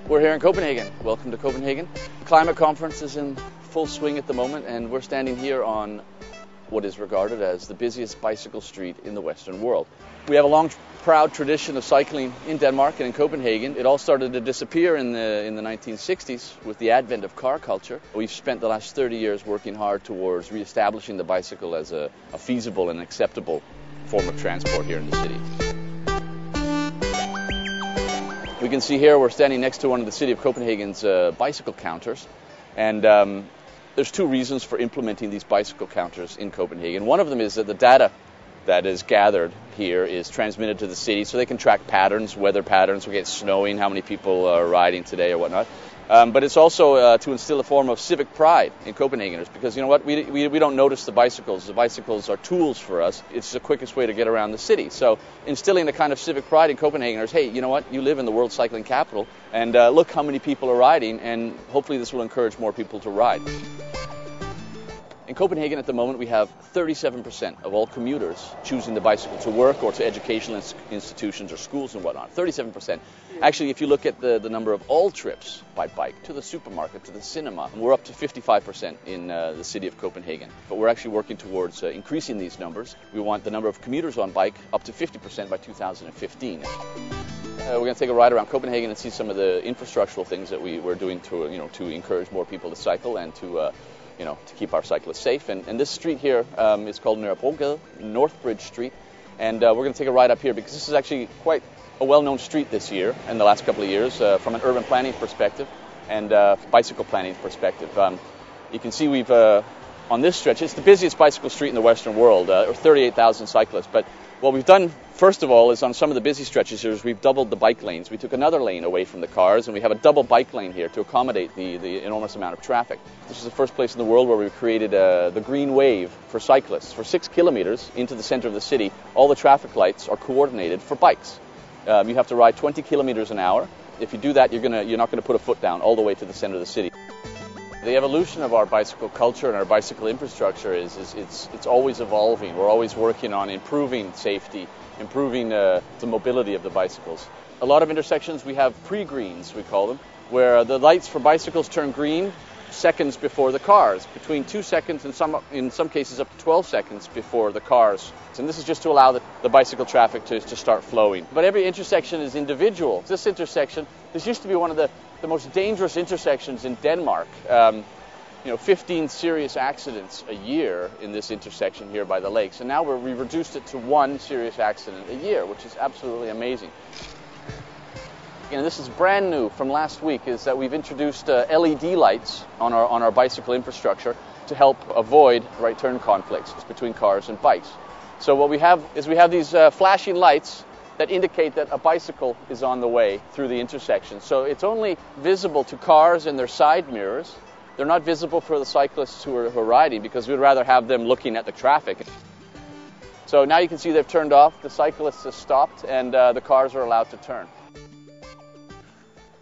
We're here in Copenhagen. Welcome to Copenhagen. The climate conference is in full swing at the moment, and we're standing here on what is regarded as the busiest bicycle street in the Western world. We have a long, proud tradition of cycling in Denmark and in Copenhagen. It all started to disappear in the 1960s with the advent of car culture. We've spent the last 30 years working hard towards reestablishing the bicycle as a feasible and acceptable form of transport here in the city. We can see here we're standing next to one of the city of Copenhagen's bicycle counters, and there's two reasons for implementing these bicycle counters in Copenhagen. One of them is that the data that is gathered here is transmitted to the city so they can track patterns, weather patterns, we get snowing, how many people are riding today or whatnot. But it's also to instill a form of civic pride in Copenhageners, because you know what, we don't notice the bicycles. The bicycles are tools for us. It's the quickest way to get around the city. So instilling a kind of civic pride in Copenhageners, hey, you know what, you live in the world cycling capital, and look how many people are riding, and hopefully this will encourage more people to ride. In Copenhagen at the moment we have 37% of all commuters choosing the bicycle to work or to educational institutions or schools and whatnot. 37%. Actually, if you look at the number of all trips by bike to the supermarket, to the cinema, we're up to 55% in the city of Copenhagen. But we're actually working towards increasing these numbers. We want the number of commuters on bike up to 50% by 2015. We're going to take a ride around Copenhagen and see some of the infrastructural things that we're doing to encourage more people to cycle and to keep our cyclists safe. And this street here is called Nørrebrogade, Northbridge Street. And we're going to take a ride up here because this is actually quite a well-known street this year and the last couple of years from an urban planning perspective and bicycle planning perspective. You can see we've, on this stretch, it's the busiest bicycle street in the Western world, or 38,000 cyclists. But what we've done, first of all, is on some of the busy stretches here, is we've doubled the bike lanes. We took another lane away from the cars, and we have a double bike lane here to accommodate the enormous amount of traffic. This is the first place in the world where we've created the green wave for cyclists. For 6 kilometers into the center of the city, all the traffic lights are coordinated for bikes. You have to ride 20 kilometers an hour. If you do that, you're not going to put a foot down all the way to the center of the city. The evolution of our bicycle culture and our bicycle infrastructure it's always evolving. We're always working on improving safety, improving the mobility of the bicycles. A lot of intersections we have pre-greens, we call them, where the lights for bicycles turn green seconds before the cars, between 2 seconds and in some cases up to 12 seconds before the cars. And this is just to allow the bicycle traffic to start flowing. But every intersection is individual. This intersection, this used to be one of the most dangerous intersections in Denmark. 15 serious accidents a year in this intersection here by the lakes. And now we've reduced it to 1 serious accident a year, which is absolutely amazing. And this is brand new from last week, is that we've introduced LED lights on our bicycle infrastructure to help avoid right turn conflicts between cars and bikes. So what we have is these flashing lights that indicate that a bicycle is on the way through the intersection. So it's only visible to cars and their side mirrors. They're not visible for the cyclists who are riding, because we'd rather have them looking at the traffic. So now you can see they've turned off, the cyclists have stopped, and the cars are allowed to turn.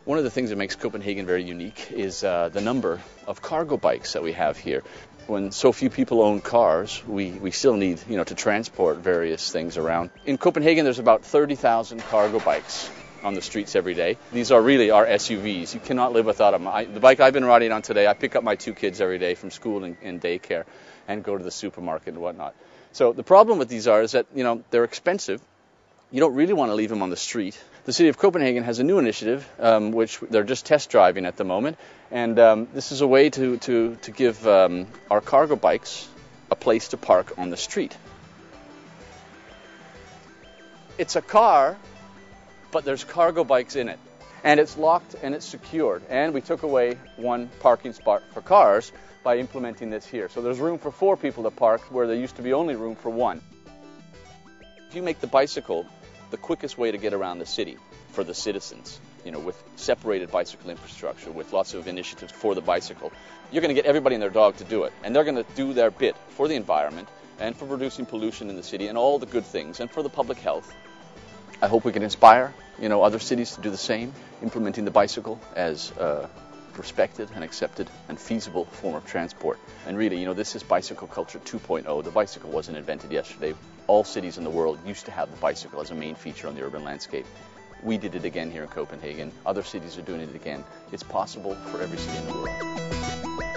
One of the things that makes Copenhagen very unique is the number of cargo bikes that we have here. When so few people own cars, we still need to transport various things around. In Copenhagen there's about 30,000 cargo bikes on the streets every day. These are really our SUVs. You cannot live without them. The bike I've been riding on today, I pick up my 2 kids every day from school and daycare and go to the supermarket and whatnot. So the problem with these is that they're expensive. You don't really want to leave them on the street. The city of Copenhagen has a new initiative, which they're just test driving at the moment, and this is a way to give our cargo bikes a place to park on the street. It's a car, but there's cargo bikes in it, and it's locked and it's secured, and we took away 1 parking spot for cars by implementing this here. So there's room for 4 people to park where there used to be only room for 1. If you make the bicycle the quickest way to get around the city for the citizens, with separated bicycle infrastructure, with lots of initiatives for the bicycle, you're going to get everybody and their dog to do it. And they're going to do their bit for the environment and for reducing pollution in the city and all the good things and for the public health. I hope we can inspire, other cities to do the same, implementing the bicycle as a respected and accepted and feasible form of transport. And really, this is bicycle culture 2.0. The bicycle wasn't invented yesterday. All cities in the world used to have the bicycle as a main feature on the urban landscape. We did it again here in Copenhagen. Other cities are doing it again. It's possible for every city in the world.